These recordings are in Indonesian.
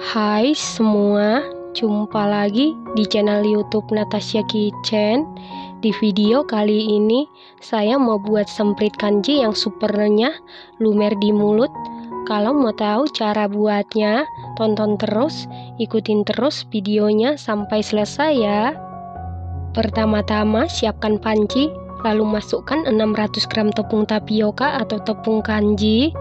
Hai semua, jumpa lagi di channel YouTube Natasha Kitchen. Di video kali ini, saya mau buat semprit kanji yang super renyah, lumer di mulut. Kalau mau tahu cara buatnya, tonton terus, ikutin terus videonya sampai selesai ya. Pertama-tama siapkan panci, lalu masukkan 600 gram tepung tapioka atau tepung kanji.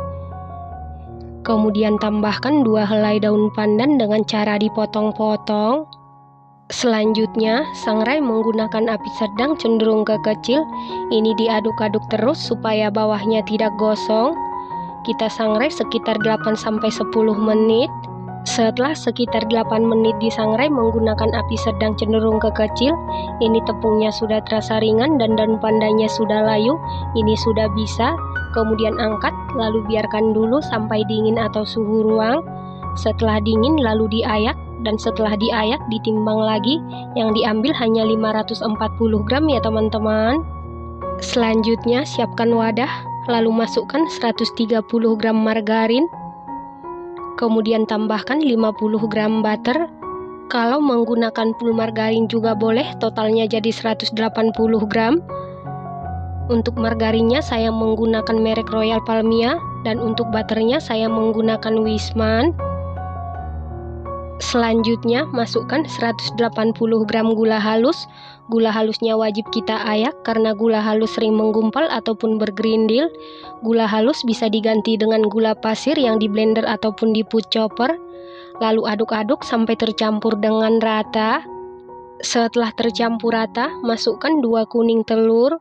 Kemudian tambahkan 2 helai daun pandan dengan cara dipotong-potong. Selanjutnya, sangrai menggunakan api sedang cenderung ke kecil. Ini diaduk-aduk terus supaya bawahnya tidak gosong. Kita sangrai sekitar 8-10 menit. Setelah sekitar 8 menit disangrai menggunakan api sedang cenderung ke kecil, ini tepungnya sudah terasa ringan dan daun pandannya sudah layu. Ini sudah bisa. Kemudian angkat, lalu biarkan dulu sampai dingin atau suhu ruang. Setelah dingin lalu diayak, dan setelah diayak ditimbang lagi. Yang diambil hanya 540 gram ya teman-teman. Selanjutnya siapkan wadah, lalu masukkan 130 gram margarin. Kemudian tambahkan 50 gram butter. Kalau menggunakan full margarin juga boleh, totalnya jadi 180 gram. Untuk margarinnya saya menggunakan merek Royal Palmia, dan untuk butternya saya menggunakan Wisman. Selanjutnya masukkan 180 gram gula halus. Gula halusnya wajib kita ayak karena gula halus sering menggumpal ataupun bergerindil. Gula halus bisa diganti dengan gula pasir yang di blender ataupun di food chopper. Lalu aduk-aduk sampai tercampur dengan rata. Setelah tercampur rata, masukkan 2 kuning telur.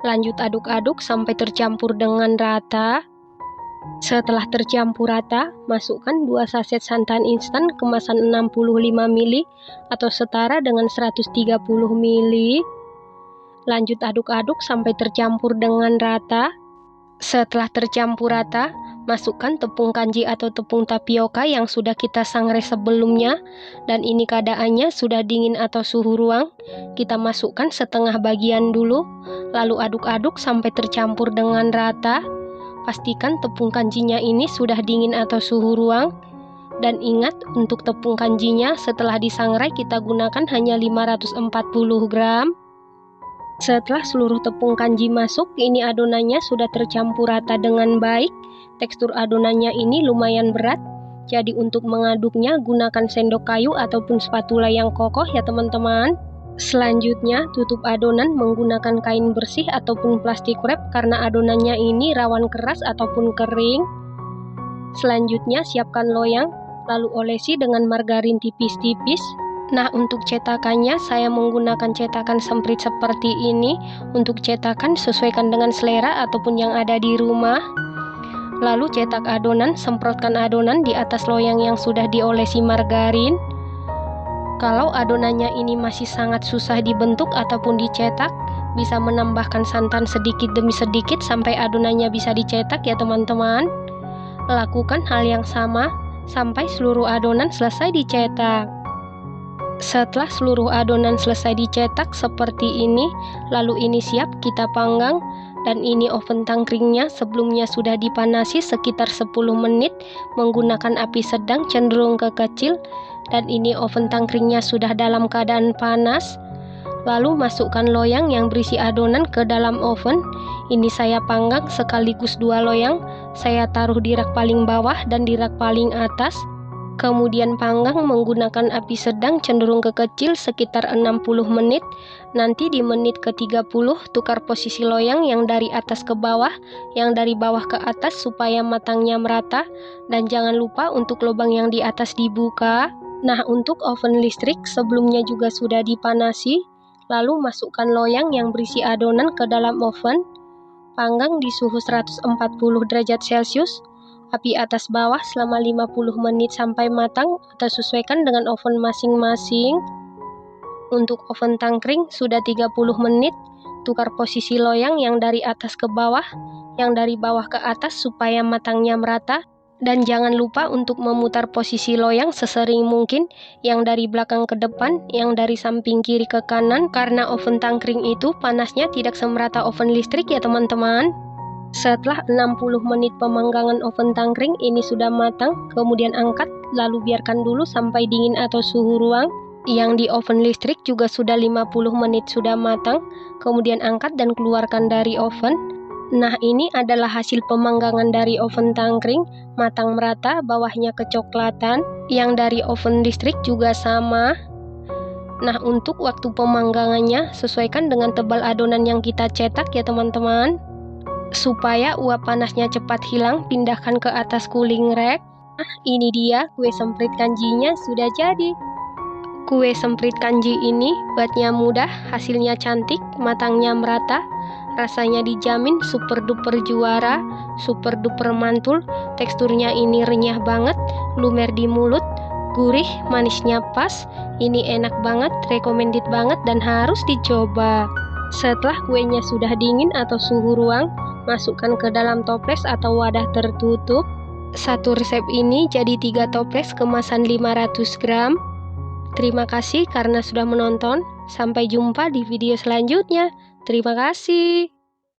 Lanjut aduk-aduk sampai tercampur dengan rata. Setelah tercampur rata, masukkan 2 saset santan instan kemasan 65 ml atau setara dengan 130 ml. Lanjut aduk-aduk sampai tercampur dengan rata. Setelah tercampur rata, masukkan tepung kanji atau tepung tapioka yang sudah kita sangrai sebelumnya, dan ini keadaannya sudah dingin atau suhu ruang. Kita masukkan setengah bagian dulu, lalu aduk-aduk sampai tercampur dengan rata. Pastikan tepung kanjinya ini sudah dingin atau suhu ruang. Dan ingat, untuk tepung kanjinya setelah disangrai kita gunakan hanya 540 gram. Setelah seluruh tepung kanji masuk, ini adonannya sudah tercampur rata dengan baik. Tekstur adonannya ini lumayan berat, jadi untuk mengaduknya gunakan sendok kayu ataupun spatula yang kokoh ya teman-teman. Selanjutnya tutup adonan menggunakan kain bersih ataupun plastik wrap karena adonannya ini rawan keras ataupun kering. Selanjutnya siapkan loyang, lalu olesi dengan margarin tipis-tipis. Nah, untuk cetakannya saya menggunakan cetakan semprit seperti ini. Untuk cetakan sesuaikan dengan selera ataupun yang ada di rumah. Lalu cetak adonan, semprotkan adonan di atas loyang yang sudah diolesi margarin. Kalau adonannya ini masih sangat susah dibentuk ataupun dicetak, bisa menambahkan santan sedikit demi sedikit sampai adonannya bisa dicetak ya teman-teman. Lakukan hal yang sama sampai seluruh adonan selesai dicetak. Setelah seluruh adonan selesai dicetak seperti ini, lalu ini siap kita panggang. Dan ini oven tangkringnya sebelumnya sudah dipanasi sekitar 10 menit menggunakan api sedang cenderung ke kecil. Dan ini oven tangkringnya sudah dalam keadaan panas. Lalu masukkan loyang yang berisi adonan ke dalam oven. Ini saya panggang sekaligus 2 loyang. Saya taruh di rak paling bawah dan di rak paling atas. Kemudian panggang menggunakan api sedang cenderung ke kecil sekitar 60 menit. Nanti di menit ke-30 tukar posisi loyang yang dari atas ke bawah, yang dari bawah ke atas supaya matangnya merata. Dan jangan lupa untuk lubang yang di atas dibuka. Nah, untuk oven listrik sebelumnya juga sudah dipanasi. Lalu masukkan loyang yang berisi adonan ke dalam oven. Panggang di suhu 140 derajat Celcius. Api atas bawah selama 50 menit sampai matang atau sesuaikan dengan oven masing-masing. Untuk oven tangkring sudah 30 menit. Tukar posisi loyang yang dari atas ke bawah, yang dari bawah ke atas supaya matangnya merata. Dan jangan lupa untuk memutar posisi loyang sesering mungkin, yang dari belakang ke depan, yang dari samping kiri ke kanan, karena oven tangkring itu panasnya tidak semerata oven listrik ya teman-teman. Setelah 60 menit pemanggangan oven tangkring ini sudah matang, kemudian angkat, lalu biarkan dulu sampai dingin atau suhu ruang. Yang di oven listrik juga sudah 50 menit sudah matang, kemudian angkat dan keluarkan dari oven. Nah, ini adalah hasil pemanggangan dari oven tangkring, matang merata, bawahnya kecoklatan. Yang dari oven listrik juga sama. Nah, untuk waktu pemanggangannya, sesuaikan dengan tebal adonan yang kita cetak ya teman-teman. Supaya uap panasnya cepat hilang, pindahkan ke atas cooling rack. Nah, ini dia kue semprit kanjinya sudah jadi. Kue semprit kanji ini buatnya mudah, hasilnya cantik, matangnya merata, rasanya dijamin super duper juara, super duper mantul, teksturnya ini renyah banget, lumer di mulut, gurih, manisnya pas, ini enak banget, recommended banget dan harus dicoba. Setelah kuenya sudah dingin atau suhu ruang, masukkan ke dalam toples atau wadah tertutup. Satu resep ini jadi 3 toples kemasan 500 gram. Terima kasih karena sudah menonton. Sampai jumpa di video selanjutnya. Terima kasih.